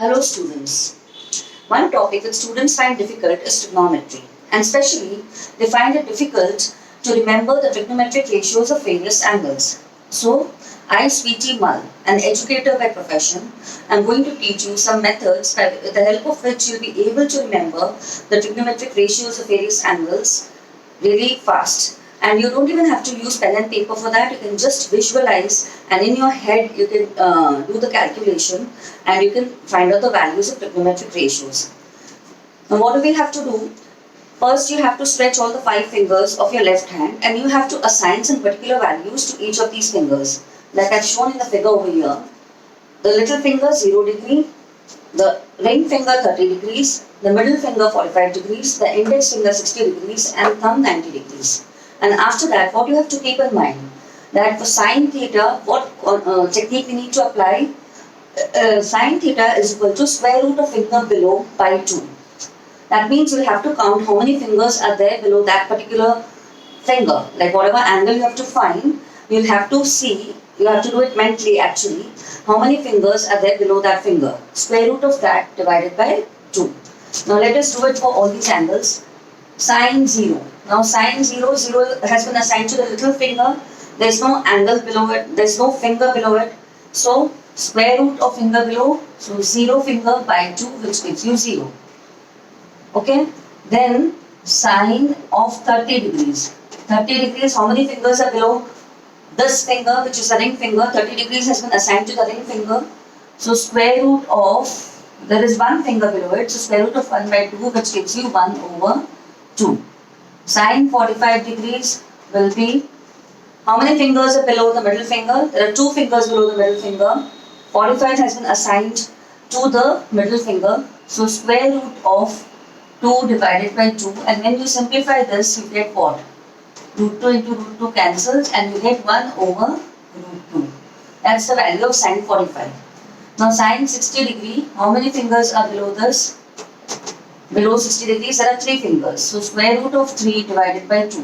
Hello students. One topic that students find difficult is trigonometry, and especially they find it difficult to remember the trigonometric ratios of various angles. So, I, Sweety Mall, an educator by profession, am going to teach you some methods with the help of which you'll be able to remember the trigonometric ratios of various angles really fast. And you don't even have to use pen and paper for that. You can just visualize, and in your head you can do the calculation and you can find out the values of trigonometric ratios. Now what do we have to do? First you have to stretch all the 5 fingers of your left hand and you have to assign some particular values to each of these fingers. Like I've shown in the figure over here. The little finger 0 degree, the ring finger 30 degrees, the middle finger 45 degrees, the index finger 60 degrees and thumb 90 degrees. And after that, what you have to keep in mind, that for sine theta, what technique we need to apply? Sine theta is equal to square root of finger below by 2. That means you'll have to count how many fingers are there below that particular finger. Like whatever angle you have to find, you'll have to see, you have to do it mentally actually, how many fingers are there below that finger. Square root of that divided by 2. Now let us do it for all these angles. Sine 0. Now sine 0, 0 has been assigned to the little finger. There is no angle below it. There is no finger below it. So square root of finger below. So 0 finger by 2 which gives you 0. Okay. Then sine of 30 degrees. 30 degrees, how many fingers are below this finger which is the ring finger? 30 degrees has been assigned to the ring finger. So square root of, there is 1 finger below it. So square root of 1 by 2 which gives you 1 over 2. Sine 45 degrees will be, how many fingers are below the middle finger? There are 2 fingers below the middle finger. 45 has been assigned to the middle finger. So square root of 2 divided by 2. And when you simplify this, you get what? Root 2 into root 2 cancels and you get 1 over root 2. That's the value of sine 45. Now sine 60 degree, how many fingers are below this? Below 60 degrees, there are 3 fingers. So square root of 3 divided by 2.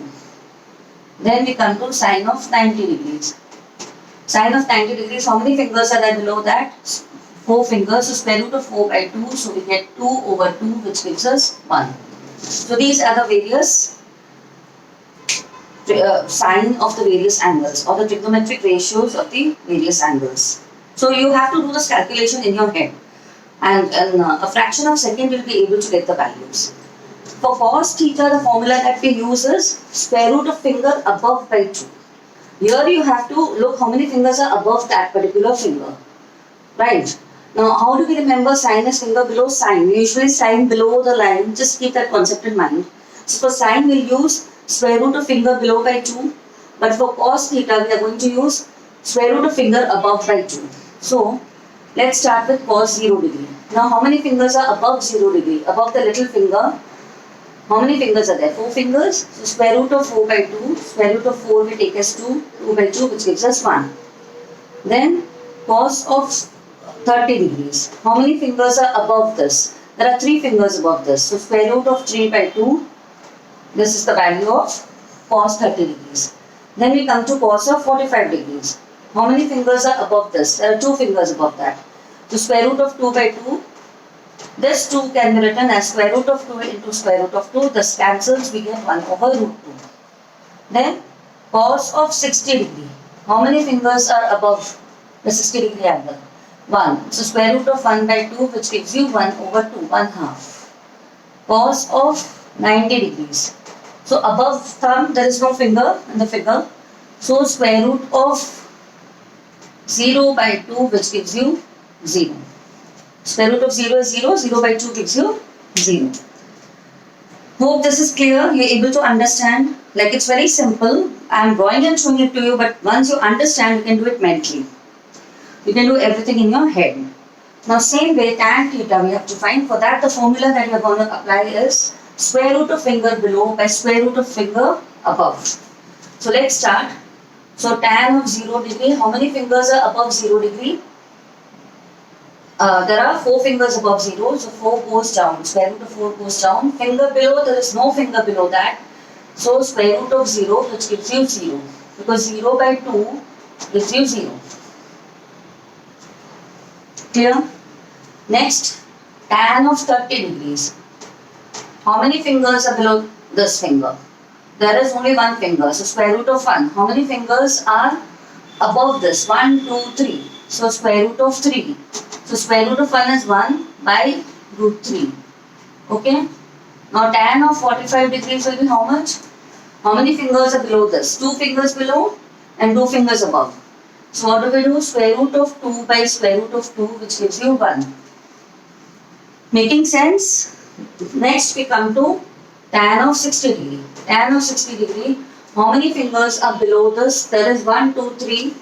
Then we come to sine of 90 degrees. Sine of 90 degrees, how many fingers are there below that? 4 fingers. So square root of 4 by 2. So we get 2 over 2 which gives us 1. So these are the various sine of the various angles or the trigonometric ratios of the various angles. So you have to do this calculation in your head. And in a fraction of a second you'll be able to get the values. For cos theta, the formula that we use is square root of finger above by 2. Here you have to look how many fingers are above that particular finger. Right. Now how do we remember sine as finger below sine? We usually sine below the line. Just keep that concept in mind. So for sine we'll use square root of finger below by 2. But for cos theta we are going to use square root of finger above by 2. So let's start with cos 0 degree. Now how many fingers are above 0 degree? Above the little finger, how many fingers are there? 4 fingers. So square root of 4 by 2. Square root of 4 we take as 2. 2 by 2 which gives us 1. Then cos of 30 degrees. How many fingers are above this? There are 3 fingers above this. So square root of 3 by 2. This is the value of cos 30 degrees. Then we come to cos of 45 degrees. How many fingers are above this? There are 2 fingers above that. So square root of 2 by 2. This 2 can be written as square root of 2 into square root of 2. This cancels, we get 1 over root 2. Then cos of 60 degree. How many fingers are above the 60 degree angle? 1. So square root of 1 by 2 which gives you 1 over 2, 1 half. Cos of 90 degrees. So above thumb there is no finger in the figure. So square root of 0 by 2 which gives you 0. Square root of 0 is 0. 0 by 2 gives you 0. Hope this is clear. You're able to understand. Like it's very simple. I'm drawing and showing it to you, but once you understand, you can do it mentally. You can do everything in your head. Now same way tan theta we have to find. For that the formula that we are going to apply is square root of finger below by square root of finger above. So let's start. So tan of 0 degree, how many fingers are above 0 degree? There are 4 fingers above 0, so 4 goes down, square root of 4 goes down. Finger below, there is no finger below that. So square root of 0 which gives you 0. Because 0 by 2 gives you 0. Clear? Next, tan of 30 degrees. How many fingers are below this finger? There is only one finger, so square root of 1. How many fingers are above this? 1, 2, 3. So square root of 3. So square root of 1 is 1 by root 3. Okay? Now tan of 45 degrees will be how much? How many fingers are below this? 2 fingers below and 2 fingers above. So what do we do? Square root of 2 by square root of 2, which gives you 1. Making sense? Next we come to tan of 60 degree. Tan of 60 degree. How many fingers are below this? There is 1, 2, 3.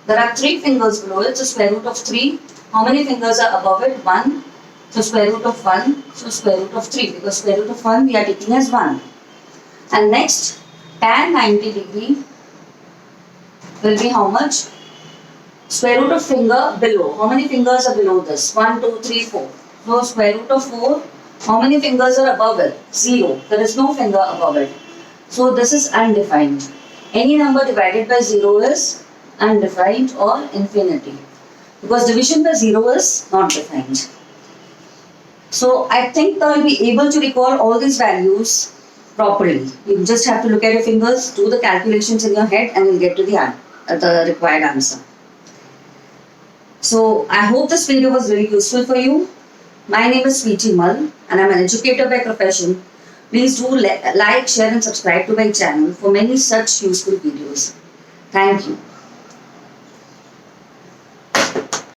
There are 3 fingers below it. So square root of 3. How many fingers are above it? 1. So square root of 1. So square root of 3. Because square root of 1 we are taking as 1. And next, tan 90 degree will be how much? Square root of finger below. How many fingers are below this? 1, 2, 3, 4. So square root of 4. How many fingers are above it? 0. There is no finger above it. So this is undefined. Any number divided by 0 is undefined or infinity. Because division by 0 is not defined. So I think that you will be able to recall all these values properly. You just have to look at your fingers, do the calculations in your head, and you'll get to the required answer. So I hope this video was very useful for you. My name is Sweety Mall and I'm an educator by profession. Please do like, share and subscribe to my channel for many such useful videos. Thank you.